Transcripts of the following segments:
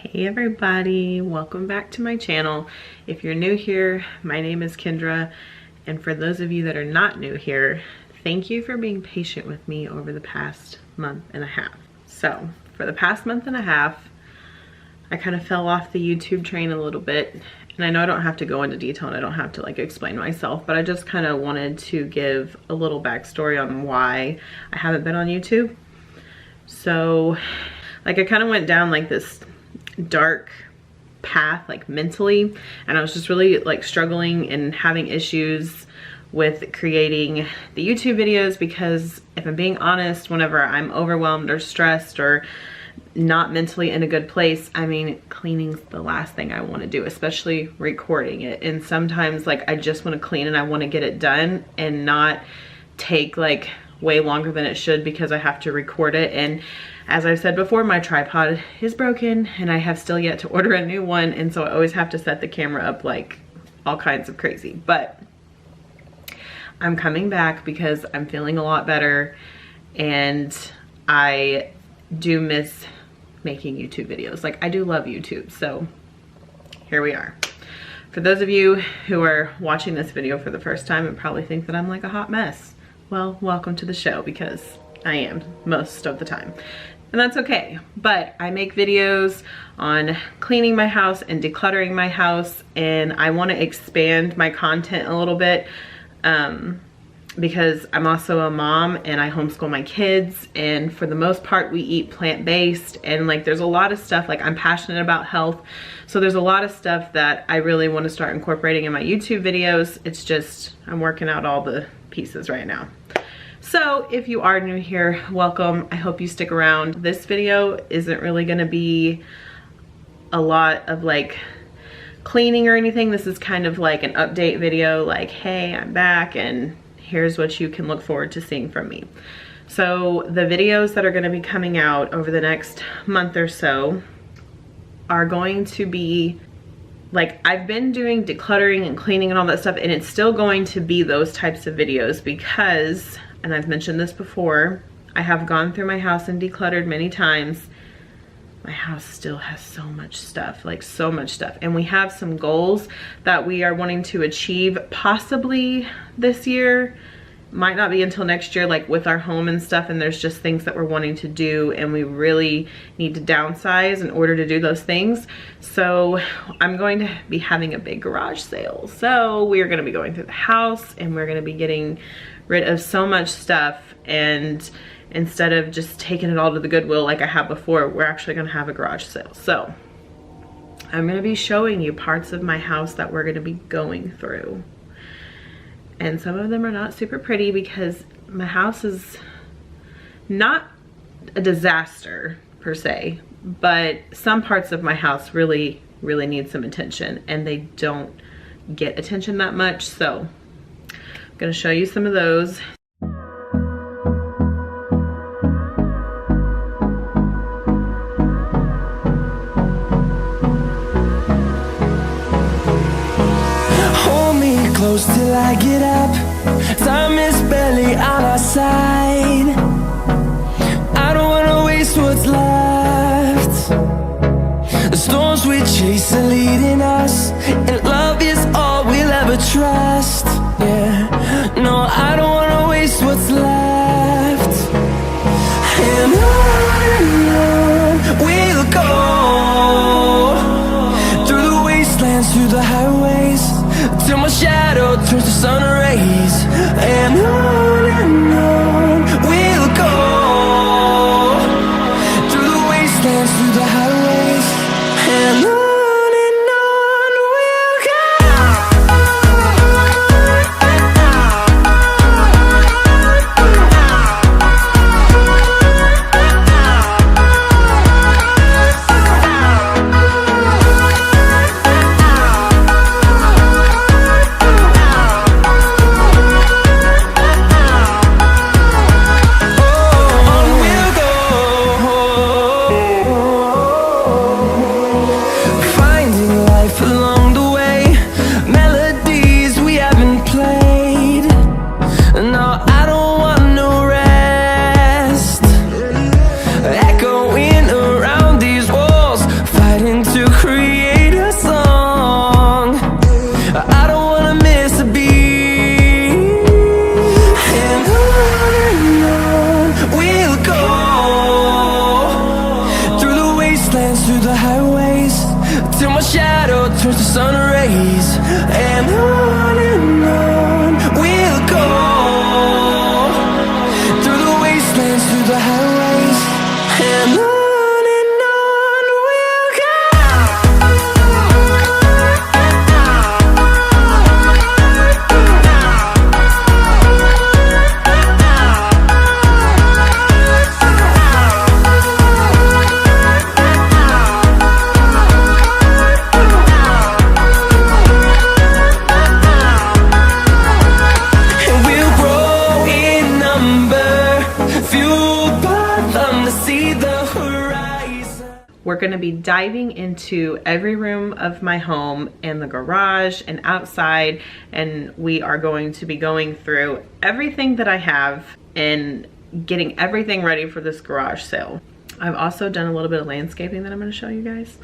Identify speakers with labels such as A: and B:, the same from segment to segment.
A: Hey everybody, welcome back to my channel. If you're new here, my name is Kendra, and for those of you that are not new here, thank you for being patient with me over the past month and a half. So for the past month and a half, I kind of fell off the YouTube train a little bit, and I know I don't have to go into detail and I don't have to like explain myself, but I just kind of wanted to give a little backstory on why I haven't been on YouTube. So like I kind of went down like this dark path like mentally, and I was just really like struggling and having issues with creating the YouTube videos, because if I'm being honest, whenever I'm overwhelmed or stressed or not mentally in a good place, I mean, cleaning's the last thing I want to do, especially recording it. And sometimes like I just want to clean and I want to get it done and not take like way longer than it should because I have to record it. And as I've said before, my tripod is broken and I have still yet to order a new one, and so I always have to set the camera up like all kinds of crazy. But I'm coming back because I'm feeling a lot better, and I do miss making YouTube videos. Like, I do love YouTube, so here we are. For those of you who are watching this video for the first time and probably think that I'm like a hot mess, well, welcome to the show, because I am most of the time. And that's okay. But I make videos on cleaning my house and decluttering my house, and I want to expand my content a little bit because I'm also a mom and I homeschool my kids, and for the most part we eat plant-based, and like there's a lot of stuff, like I'm passionate about health, so there's a lot of stuff that I really want to start incorporating in my YouTube videos. It's just I'm working out all the pieces right now. So if you are new here, welcome. I hope you stick around. This video isn't really gonna be a lot of like cleaning or anything. This is kind of like an update video, like, hey, I'm back and here's what you can look forward to seeing from me. So the videos that are gonna be coming out over the next month or so are going to be like, I've been doing decluttering and cleaning and all that stuff, and it's still going to be those types of videos because, and I've mentioned this before, I have gone through my house and decluttered many times. My house still has so much stuff, like so much stuff. And we have some goals that we are wanting to achieve possibly this year. Might not be until next year, like with our home and stuff, and there's just things that we're wanting to do, and we really need to downsize in order to do those things. So I'm going to be having a big garage sale. So we are going to be going through the house and we're going to be getting rid of so much stuff, and instead of just taking it all to the Goodwill like I have before, we're actually going to have a garage sale. So I'm going to be showing you parts of my house that we're going to be going through. And some of them are not super pretty because my house is not a disaster per se, but some parts of my house really need some attention, and they don't get attention that much. So I'm gonna show you some of those.
B: Close till I get up, time is barely on our side. I don't wanna waste what's left. The storms we chase are leading us, and love is all we'll ever trust. Yeah, no, I don't wanna waste what's left. And on we'll go, through the wastelands, through the highways, till my shadow turns to sun rays. And on we'll go, through the wastelands, through the highways, and on we'll go. wastelands, through the highways, till my shadow turns to sun rays. And on we'll go, through the wastelands, through the highways, and on we'll go.
A: We're going to be diving into every room of my home and the garage and outside, and we are going to be going through everything that I have and getting everything ready for this garage sale. I've also done a little bit of landscaping that I'm going to show you guys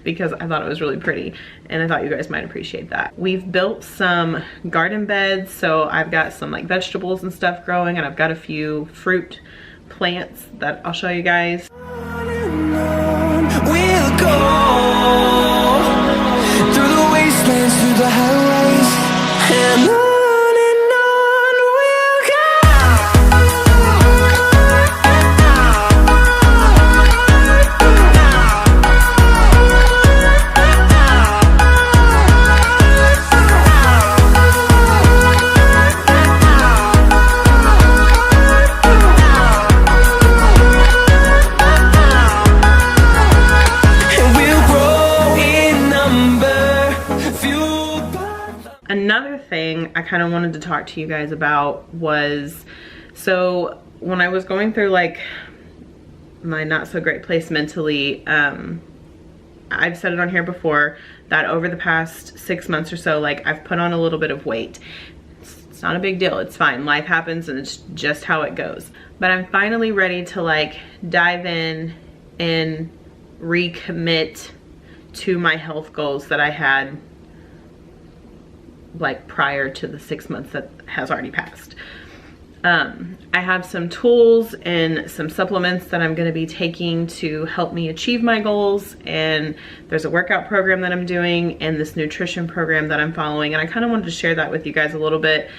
A: because I thought it was really pretty and I thought you guys might appreciate that. We've built some garden beds, so I've got some like vegetables and stuff growing, and I've got a few fruit plants that I'll show you guys.
B: We'll go through the wastelands, through the highways, and on we'll go.
A: Another thing I kind of wanted to talk to you guys about was, so when I was going through like my not so great place mentally, I've said it on here before that over the past 6 months or so, like I've put on a little bit of weight. It's not a big deal, it's fine, life happens and it's just how it goes. But I'm finally ready to like dive in and recommit to my health goals that I had like prior to the 6 months that has already passed. I have some tools and some supplements that I'm going to be taking to help me achieve my goals, and there's a workout program that I'm doing and this nutrition program that I'm following, and I kind of wanted to share that with you guys a little bit.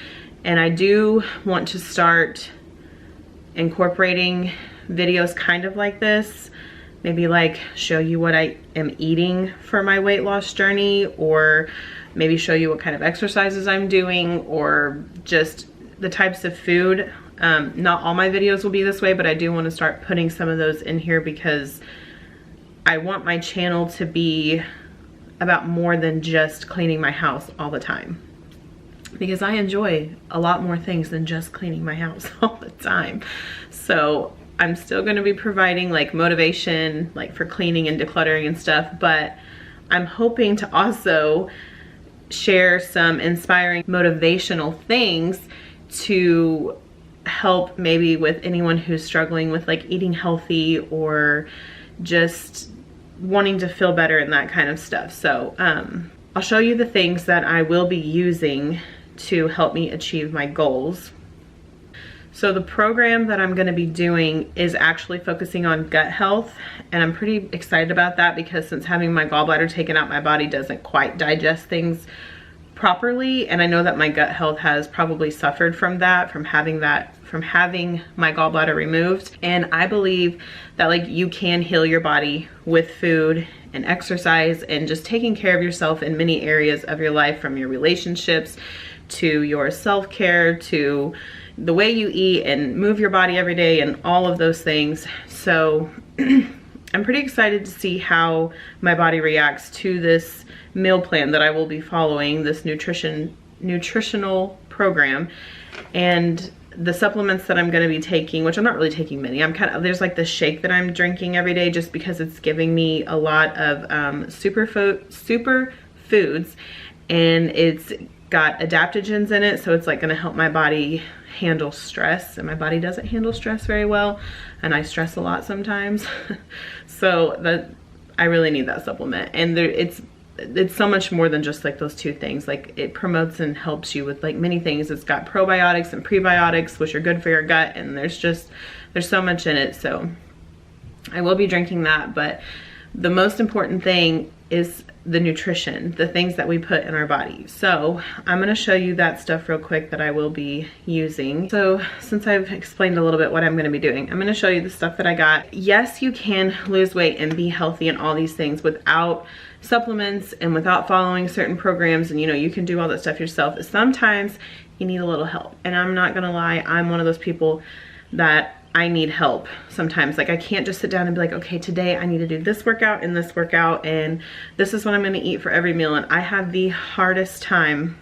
A: And I do want to start incorporating videos kind of like this, maybe like show you what I am eating for my weight loss journey, or maybe show you what kind of exercises I'm doing, or just the types of food. Not all my videos will be this way, but I do want to start putting some of those in here because I want my channel to be about more than just cleaning my house all the time, because I enjoy a lot more things than just cleaning my house all the time. So I'm still going to be providing like motivation like for cleaning and decluttering and stuff, but I'm hoping to also share some inspiring motivational things to help maybe with anyone who's struggling with like eating healthy or just wanting to feel better and that kind of stuff. So I'll show you the things that I will be using to help me achieve my goals. So the program that I'm going to be doing is actually focusing on gut health, and I'm pretty excited about that because since having my gallbladder taken out, my body doesn't quite digest things properly, and I know that my gut health has probably suffered from that, from having my gallbladder removed. And I believe that like you can heal your body with food and exercise and just taking care of yourself in many areas of your life, from your relationships to your self-care to the way you eat and move your body every day and all of those things. So I'm pretty excited to see how my body reacts to this meal plan that I will be following, this nutritional program, and the supplements that I'm going to be taking, which I'm not really taking many. There's like this shake that I'm drinking every day just because it's giving me a lot of superfoods, and it's got adaptogens in it, so it's like going to help my body handle stress, and my body doesn't handle stress very well, and I stress a lot sometimes. So I really need that supplement, and it's so much more than just like those two things. Like it promotes and helps you with like many things. It's got probiotics and prebiotics, which are good for your gut, and there's so much in it. So I will be drinking that, but the most important thing is the nutrition, the things that we put in our body. So I'm gonna show you that stuff real quick that I will be using. So since I've explained a little bit what I'm gonna be doing, I'm gonna show you the stuff that I got. Yes, you can lose weight and be healthy and all these things without supplements and without following certain programs, and you can do all that stuff yourself. Sometimes you need a little help, and I'm not gonna lie, I'm one of those people that I need help sometimes. Like, I can't just sit down and be like, okay, today I need to do this workout and this workout, and this is what I'm gonna eat for every meal. And I have the hardest time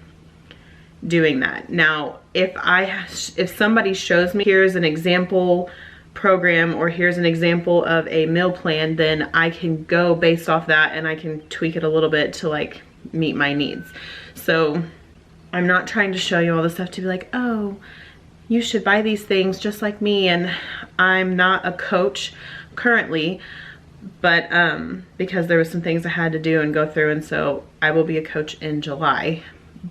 A: doing that. Now, if somebody shows me, here's an example program, or here's an example of a meal plan, then I can go based off that and I can tweak it a little bit to like meet my needs. So I'm not trying to show you all this stuff to be like, oh, you should buy these things just like me. And I'm not a coach currently, but because there was some things I had to do and go through, and so I will be a coach in July.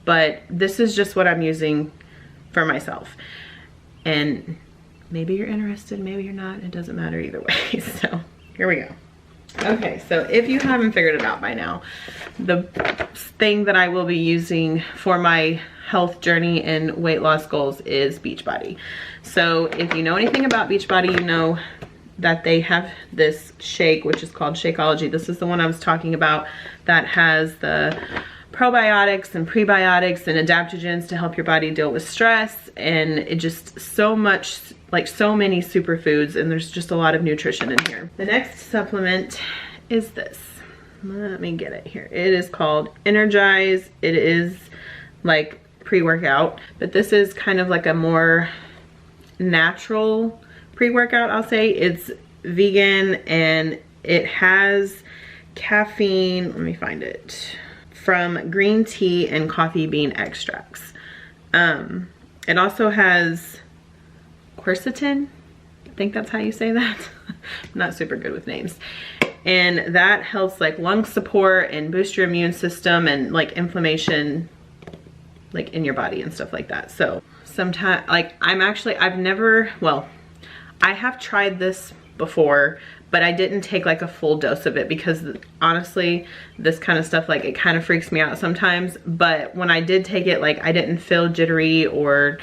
A: But this is just what I'm using for myself. And maybe you're interested, maybe you're not, it doesn't matter either way. So here we go. Okay, so if you haven't figured it out by now, the thing that I will be using for my health journey and weight loss goals is Beachbody. So if you know anything about Beachbody, you know that they have this shake, which is called Shakeology. This is the one I was talking about that has the probiotics and prebiotics and adaptogens to help your body deal with stress, and it just so much, like so many superfoods, and there's just a lot of nutrition in here. The next supplement is this. Let me get it here. It is called Energize. It is like pre-workout, but this is kind of like a more natural pre-workout, I'll say. It's vegan and it has caffeine, let me find it, from green tea and coffee bean extracts. It also has quercetin, I think that's how you say that. I'm not super good with names. And that helps like lung support and boost your immune system and like inflammation like in your body and stuff like that. So sometimes, like I have tried this before, but I didn't take like a full dose of it because honestly, this kind of stuff, like it kind of freaks me out sometimes. But when I did take it, like I didn't feel jittery or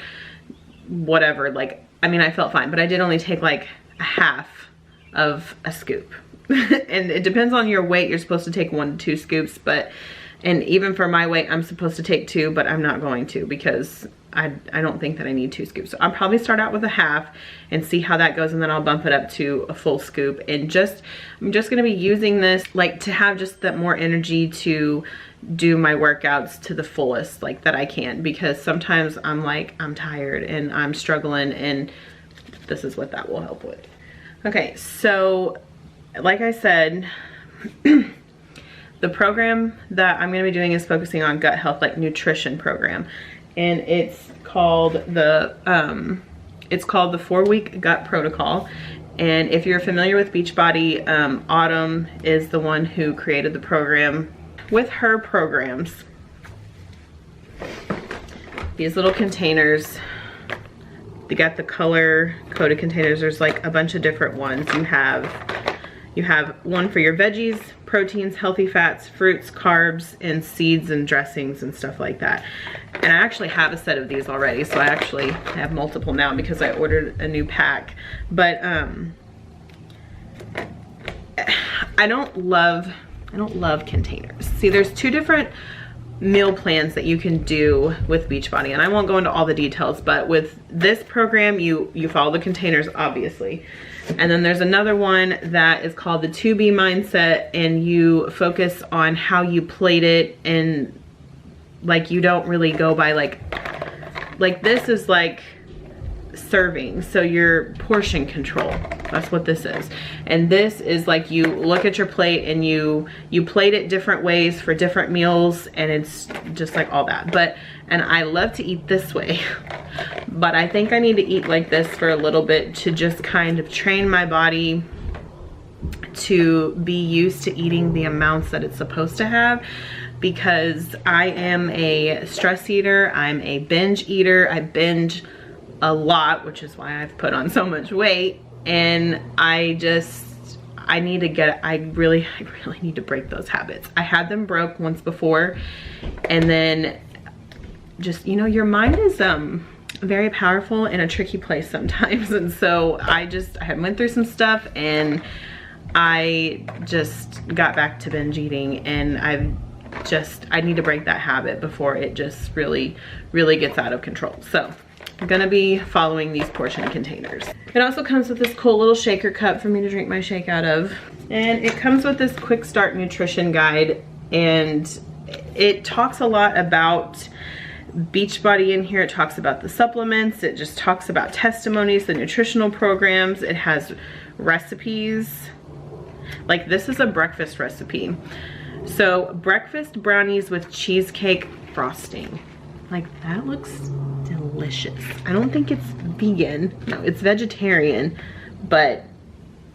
A: whatever. Like, I mean, I felt fine, but I did only take like a half of a scoop. And it depends on your weight. You're supposed to take 1 to 2 scoops, and even for my weight, I'm supposed to take 2, but I'm not going to because I don't think that I need 2 scoops. So I'll probably start out with a half and see how that goes, and then I'll bump it up to a full scoop. And I'm just gonna be using this like to have just that more energy to do my workouts to the fullest like that I can, because sometimes I'm tired and I'm struggling, and this is what that will help with. Okay, so like I said, the program that I'm gonna be doing is focusing on gut health, like nutrition program. And it's called the 4-week gut protocol. And if you're familiar with Beachbody, Autumn is the one who created the program. With her programs, these little containers, they got the color coded containers. There's like a bunch of different ones. You have one for your veggies, proteins, healthy fats, fruits, carbs, and seeds and dressings and stuff like that. And I actually have a set of these already, so I actually have multiple now because I ordered a new pack. But I don't love containers. See, there's 2 different meal plans that you can do with Beachbody, and I won't go into all the details, but with this program, you follow the containers, obviously. And then there's another one that is called the 2B mindset, and you focus on how you plate it, and like you don't really go by like this is like serving, so your portion control, that's what this is. And this is like you look at your plate and you plate it different ways for different meals, and it's just like all that. And I love to eat this way, but I think I need to eat like this for a little bit to just kind of train my body to be used to eating the amounts that it's supposed to have, because I am a stress eater, I'm a binge eater, I binge a lot, which is why I've put on so much weight, and I just I really need to break those habits. I had them broke once before, and then just, you know, your mind is very powerful in a tricky place sometimes. And so I had went through some stuff, and I just got back to binge eating, and I need to break that habit before it just really gets out of control. So I'm gonna be following these portion containers. It also comes with this cool little shaker cup for me to drink my shake out of. And it comes with this quick start nutrition guide, and it talks a lot about Beachbody in here. It talks about the supplements. It just talks about testimonies, the nutritional programs. It has recipes. Like, this is a breakfast recipe. So breakfast brownies with cheesecake frosting. Like, that looks delicious. I don't think it's vegan. No, it's vegetarian, but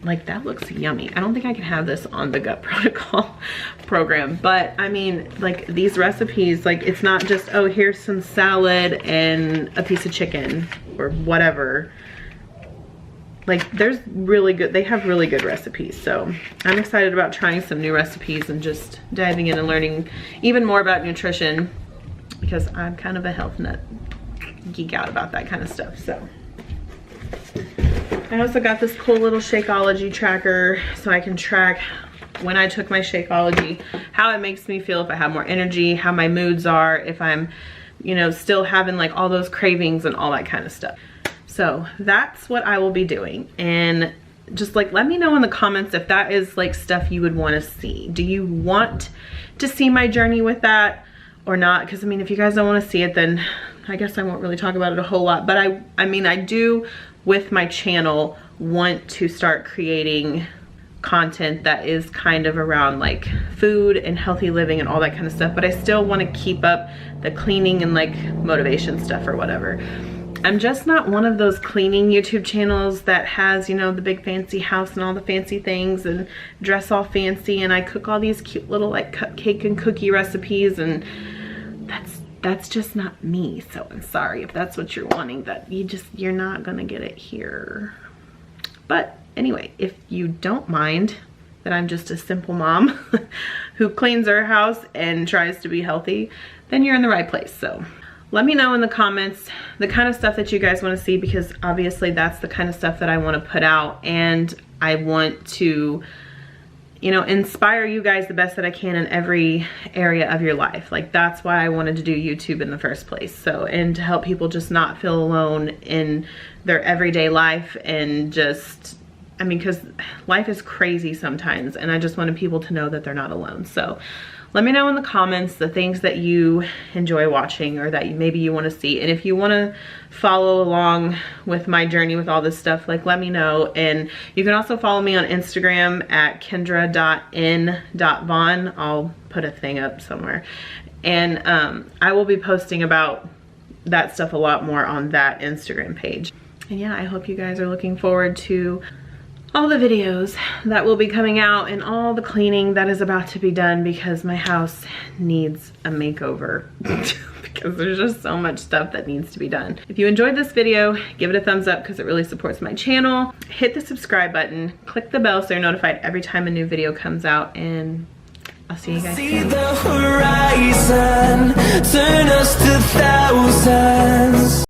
A: like, that looks yummy. I don't think I can have this on the Gut Protocol program, but I mean, like, these recipes, like, it's not just, oh, here's some salad and a piece of chicken or whatever. Like, there's really good, they have really good recipes. So I'm excited about trying some new recipes and just diving in and learning even more about nutrition, because I'm kind of a health nut, geek out about that kind of stuff. So I also got this cool little Shakeology tracker, so I can track when I took my Shakeology, how it makes me feel, if I have more energy, how my moods are, if I'm, you know, still having like all those cravings and all that kind of stuff. So that's what I will be doing. And just like, let me know in the comments if that is like stuff you would want to see. Do you want to see my journey with that or not? Because I mean, if you guys don't want to see it, then I guess I won't really talk about it a whole lot. But I mean, I do, with my channel, want to start creating content that is kind of around like food and healthy living and all that kind of stuff, but I still want to keep up the cleaning and like motivation stuff or whatever. I'm just not one of those cleaning YouTube channels that has, you know, the big fancy house and all the fancy things and dress all fancy, and I cook all these cute little like cupcake and cookie recipes, and that's just not me. So I'm sorry if that's what you're wanting, that you're not gonna get it here. But anyway, if you don't mind that I'm just a simple mom who cleans her house and tries to be healthy, then you're in the right place. So let me know in the comments the kind of stuff that you guys want to see, because obviously that's the kind of stuff that I want to put out, and I want to, you know, inspire you guys the best that I can in every area of your life. Like, that's why I wanted to do YouTube in the first place. So, and to help people just not feel alone in their everyday life, and just, I mean, because life is crazy sometimes, and I just wanted people to know that they're not alone. So let me know in the comments the things that you enjoy watching, or that maybe you want to see. And if you want to follow along with my journey with all this stuff, like, let me know. And you can also follow me on Instagram at kendra.n.vaughn. I'll put a thing up somewhere. And I will be posting about that stuff a lot more on that Instagram page. And yeah, I hope you guys are looking forward to all the videos that will be coming out and all the cleaning that is about to be done, because my house needs a makeover because there's just so much stuff that needs to be done. If you enjoyed this video, give it a thumbs up because it really supports my channel. Hit the subscribe button, click the bell so you're notified every time a new video comes out, and I'll see you guys soon.